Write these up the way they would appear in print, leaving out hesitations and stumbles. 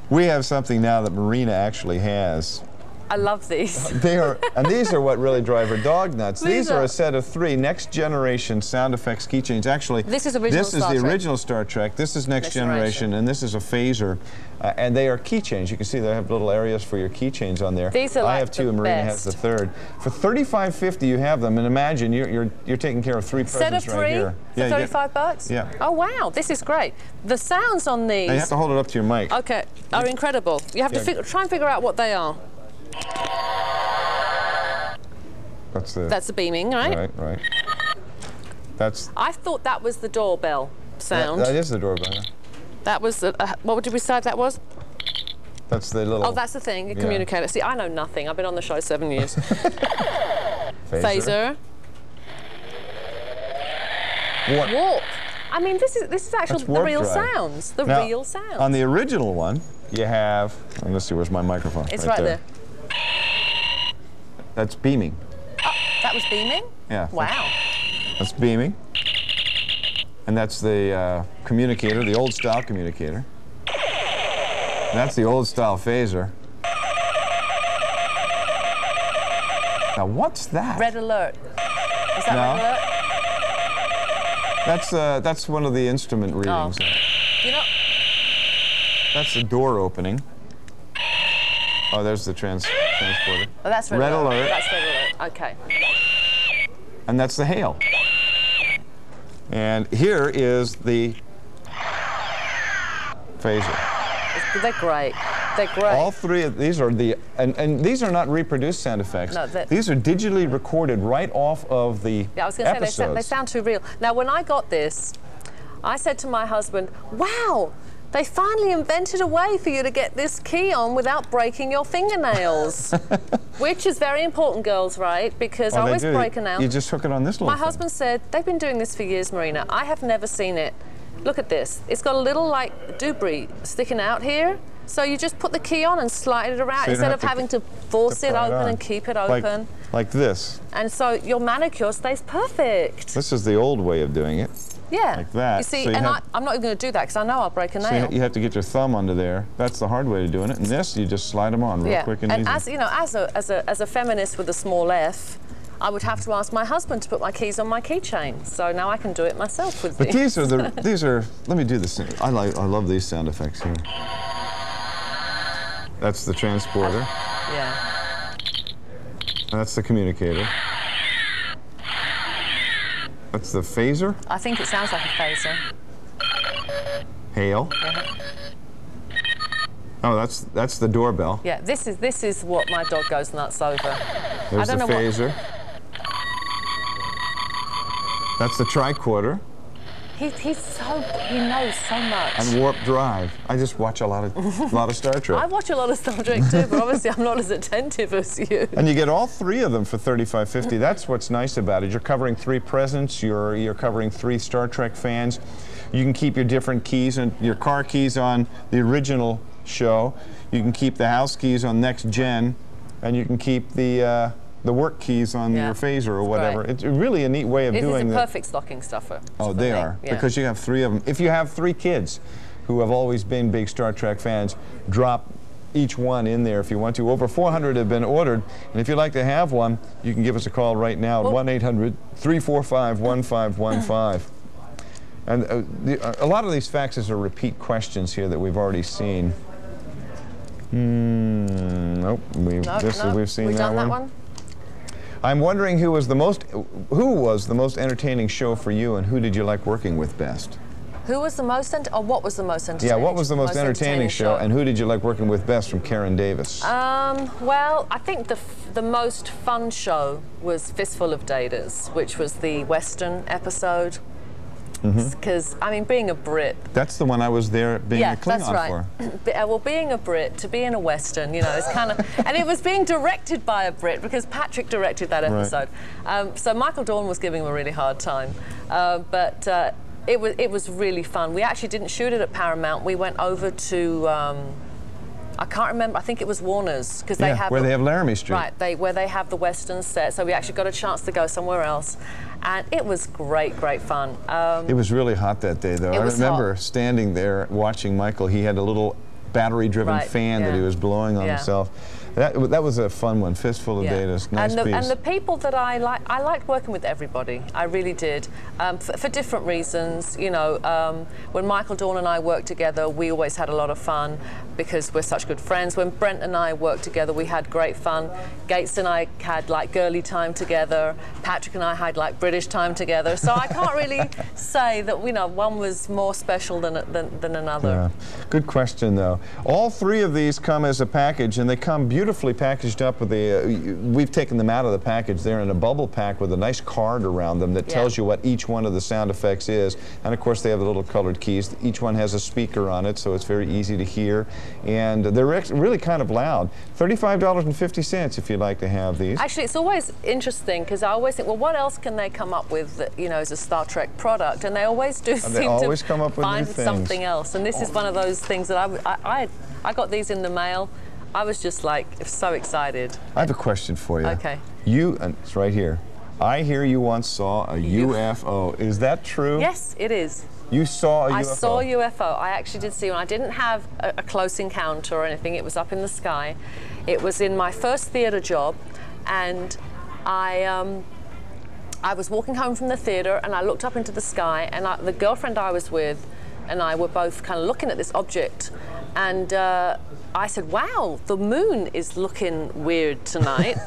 We have something now that Marina actually has. I love these. And these are what really drive her dog nuts. These are a set of 3 next generation sound effects keychains. Actually, this is the original Star Trek. This is next generation, and this is a phaser. And they are keychains. You can see they have little areas for your keychains on there. These are like I have 2, and Marina has the 3rd. For $35.50, you have them, and imagine you're taking care of 3 presents right here. Set of 3 for $35? Yeah. Oh wow, this is great. The sounds on these. Now you have to hold it up to your mic. Okay, are incredible. You have to try and figure out what they are. That's the beaming, right? Right. I thought that was the doorbell sound. That is the doorbell. That was what did we say that was? That's the little. Oh, that's the thing. A communicator. See, I know nothing. I've been on the show 7 years. Phaser. Warp. I mean, this is actually the real sounds. The real sounds. On the original one, you have. Let's see. Where's my microphone? It's right there. That's beaming. Oh, that was beaming? Yeah. Wow. That's beaming. And that's the communicator, the old style communicator. And that's the old style phaser. Now what's that? Red alert. Is that red alert? That's one of the instrument readings. Oh. You know. That's the door opening. Oh, there's the transporter. Oh, that's red alert. That's red alert. Okay. And that's the hail. And here is the phaser. They're great. They're great. All 3 of these are and these are not reproduced sound effects. No, these are digitally recorded right off of the I was going to say they sound too real. Now, when I got this, I said to my husband, "Wow, they finally invented a way for you to get this key on without breaking your fingernails." Which is very important, girls, right? Because I always break a nail. You just hook it on this little My husband said, they've been doing this for years, Marina. I have never seen it. Look at this. It's got a little, like, debris sticking out here. So you just put the key on and slide it around instead of having to force it open and keep it open. Like this. And so your manicure stays perfect. This is the old way of doing it. Yeah. Like that. You see, so I'm not even going to do that because I know I'll break a nail. So you have to get your thumb under there. That's the hard way of doing it. And this, you just slide them on real quick and easy. And as you know, as a feminist with a small f, I would have to ask my husband to put my keys on my keychain. So now I can do it myself with these. But these are. Let me do this. I love these sound effects here. That's the transporter. Yeah. And that's the communicator. That's the phaser? I think it sounds like a phaser. Hail. Oh, that's the doorbell. Yeah, this is what my dog goes nuts over. There's the phaser. That's the tricorder. He knows so much. And warp drive. I just watch a lot of Star Trek. I watch a lot of Star Trek too, but obviously I'm not as attentive as you. And you get all 3 of them for $35.50. That's what's nice about it. You're covering 3 presents. You're covering 3 Star Trek fans. You can keep your different keys and your car keys on the original show. You can keep the house keys on Next Gen, and you can keep the work keys on your phaser or whatever. Right. It's really a neat way of doing it. It's a perfect stocking stuffer. Oh, they are. Yeah. Because you have 3 of them. If you have 3 kids who have always been big Star Trek fans, drop each one in there if you want to. Over 400 have been ordered. And if you'd like to have one, you can give us a call right now at 1-800-345-1515. And a lot of these faxes are repeat questions here that we've already seen. Nope. We've seen that one. I'm wondering who was the most entertaining show for you, and who did you like working with best? Who was the most, or what was the most entertaining? Yeah, what was the most entertaining show, and who did you like working with best from Karen Davis? Well, I think the most fun show was Fistful of Datas, which was the Western episode. Because, I mean, being a Brit... That's the one I was there being a Klingon that's right. Well, being a Brit, to be in a Western, you know, it's kind of... And it was being directed by a Brit, because Patrick directed that episode. Right. So Michael Dorn was giving him a really hard time. But it was really fun. We actually didn't shoot it at Paramount. We went over to... I can't remember. I think it was Warner's because they have where they have Laramie Street. Right, where they have the Western set. So we actually got a chance to go somewhere else, and it was great fun. It was really hot that day, though. I remember standing there watching Michael. He had a little battery-driven fan that he was blowing on himself. That was a fun one, fistful of data. Nice piece. And the people that I liked working with everybody. I really did, for different reasons. You know, when Michael Dorn and I worked together, we always had a lot of fun because we're such good friends. When Brent and I worked together, we had great fun. Gates and I had like girly time together. Patrick and I had like British time together. So I can't really say that, you know, one was more special than another. Yeah. Good question, though. All three of these come as a package, and they come beautifully packaged up with the, we've taken them out of the package. They're in a bubble pack with a nice card around them that tells you what each one of the sound effects is. And of course, they have the little colored keys. Each one has a speaker on it, so it's very easy to hear. And they're really kind of loud. $35.50 if you'd like to have these. Actually, it's always interesting because I always think, well, what else can they come up with that, you know, as a Star Trek product? And they always do seem to come up with find something else. And this is one of those things that I got these in the mail. I was just like so excited. I have a question for you. Okay. It's right here. I hear you once saw a UFO. Is that true? Yes, it is. You saw a UFO? I saw a UFO. I actually did see one. I didn't have a close encounter or anything. It was up in the sky. It was in my first theater job, and I was walking home from the theater, and I looked up into the sky, and the girlfriend I was with and I were both kind of looking at this object, and I said, wow, the moon is looking weird tonight.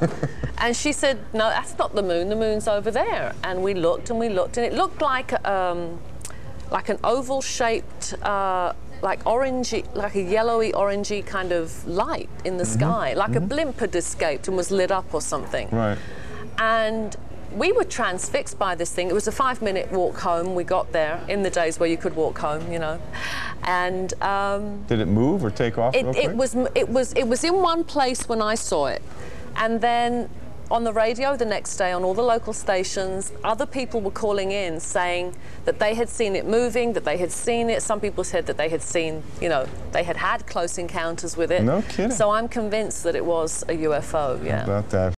And she said, no, that's not the moon's over there. And we looked, and it looked like an oval-shaped, like orangey, like a yellowy, orangey kind of light in the sky, like a blimp had escaped and was lit up or something. Right. And we were transfixed by this thing. It was a 5-minute walk home. We got there in the days where you could walk home, you know. And did it move or take off? It was in one place when I saw it, and then on the radio the next day on all the local stations, other people were calling in saying that they had seen it moving, that they had seen it. Some people said that they had seen, you know, they had close encounters with it. No kidding. So I'm convinced that it was a UFO. Yeah. How about that?